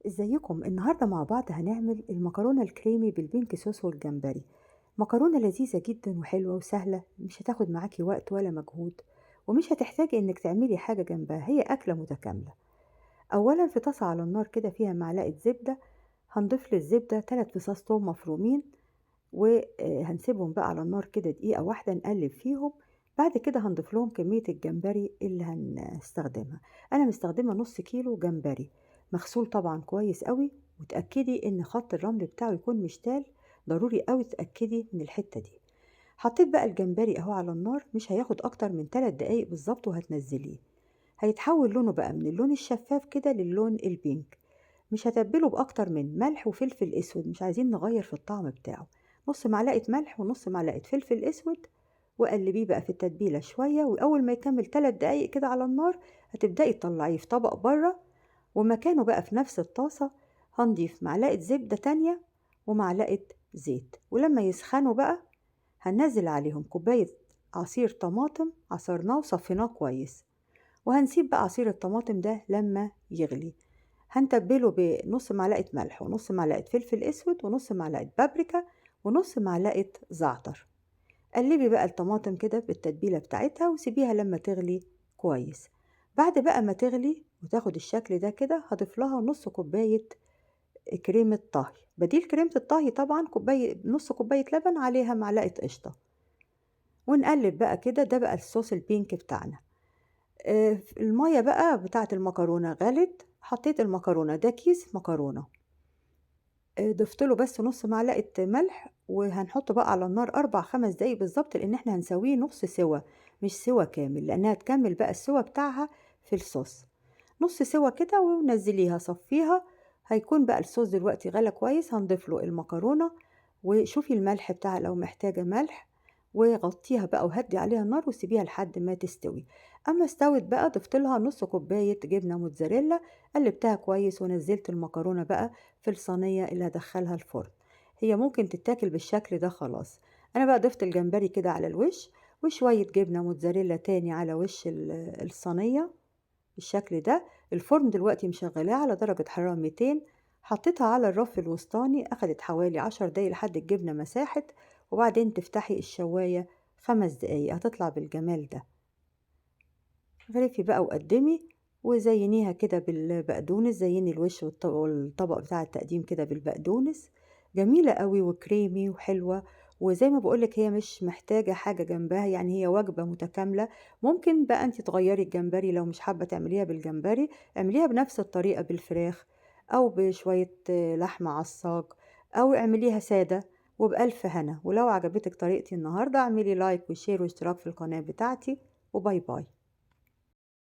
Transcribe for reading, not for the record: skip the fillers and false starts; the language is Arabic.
ازيكم النهارده مع بعض هنعمل المكرونه الكريمي بالبينك صوص والجمبري. مكرونه لذيذه جدا وحلوه وسهله، مش هتاخد معاكي وقت ولا مجهود، ومش هتحتاجي انك تعملي حاجه جنبها، هي اكله متكامله. اولا في طاسه على النار كده فيها معلقه زبده، هنضيف للزبده 3 فصاص توم مفرومين، وهنسيبهم بقى على النار كده دقيقه واحده نقلب فيهم. بعد كده هنضيف لهم كميه الجمبري اللي هنستخدمها. انا مستخدمه نص كيلو جمبري مغسول طبعا كويس قوي، وتأكدي ان خط الرمل بتاعه يكون مشتال، ضروري قوي تأكدي من الحتة دي. حطيت بقى الجمبري اهو على النار، مش هياخد اكتر من 3 دقايق بالظبط وهتنزليه. هيتحول لونه بقى من اللون الشفاف كده للون البينك. مش هتبله باكتر من ملح وفلفل اسود، مش عايزين نغير في الطعم بتاعه. نص معلقة ملح ونص معلقة فلفل اسود، وقلبيه بقى في التتبيلة شوية، وأول ما يكمل 3 دقايق كده على النار هتبدأي تطلعيه في طبق بره. ومكانه بقى في نفس الطاسة هنضيف معلقة زبدة تانية ومعلقة زيت، ولما يسخنوا بقى هننزل عليهم كوباية عصير طماطم عصرناه وصفيناه كويس، وهنسيب بقى عصير الطماطم ده لما يغلي. هنتبله بنص معلقة ملح ونص معلقة فلفل اسود ونص معلقة بابريكا ونص معلقة زعتر. قلبي بقى الطماطم كده بالتتبيلة بتاعتها وسيبيها لما تغلي كويس. بعد بقى ما تغلي وتاخد الشكل ده كده هضيف لها نص كوباية كريمة طهي، بديل كريمة الطهي طبعا كوباية، نص كوباية لبن عليها معلقة قشطة، ونقلب بقى كده. ده بقى الصوص البينك بتاعنا. المية بقى بتاعة المكرونة غلت، حطيت المكرونة، ده كيس مكرونة، ضفت له بس نص معلقة ملح، وهنحطه بقى على النار 4 5 دقايق بالظبط، لأن احنا هنسويه نص سوا مش سوا كامل، لأنها تكمل بقى السوا بتاعها في الصوص. نص سوا كده ونزليها صفيها. هيكون بقى الصوص دلوقتي غلى كويس، هنضيف له المكرونة وشوفي الملح بتاعها لو محتاجة ملح، وغطيها بقى وهدي عليها النار وسيبيها لحد ما تستوي. اما استوت بقى ضفت لها نص كوباية جبنة موتزاريلا، قلبتها كويس ونزلت المكرونة بقى في الصينية اللي هدخلها الفرن. هي ممكن تتاكل بالشكل ده خلاص. انا بقى ضفت الجمبري كده على الوش، وشوية جبنة موتزاريلا تاني على وش الصينية بالشكل ده. الفرن دلوقتي مشغلاه على درجة حرارة 200، حطيتها على الرف الوسطاني، أخدت حوالي 10 دقايق لحد الجبنة مساحت، وبعدين تفتحي الشواية 5 دقايق هتطلع بالجمال ده. غرفي بقى وقدمي، وزينيها كده بالبقدونس، زيني الوش والطبق بتاع التقديم كده بالبقدونس. جميلة قوي وكريمي وحلوة، وزي ما بقولك هي مش محتاجة حاجة جنبها، يعني هي وجبة متكاملة. ممكن بقى انت تغيري الجمبري لو مش حابة تعمليها بالجمبري، اعمليها بنفس الطريقة بالفراخ او بشوية لحمة عصاج، او اعمليها سادة وبألف هنا. ولو عجبتك طريقتي النهاردة اعملي لايك وشير واشتراك في القناة بتاعتي، وباي باي.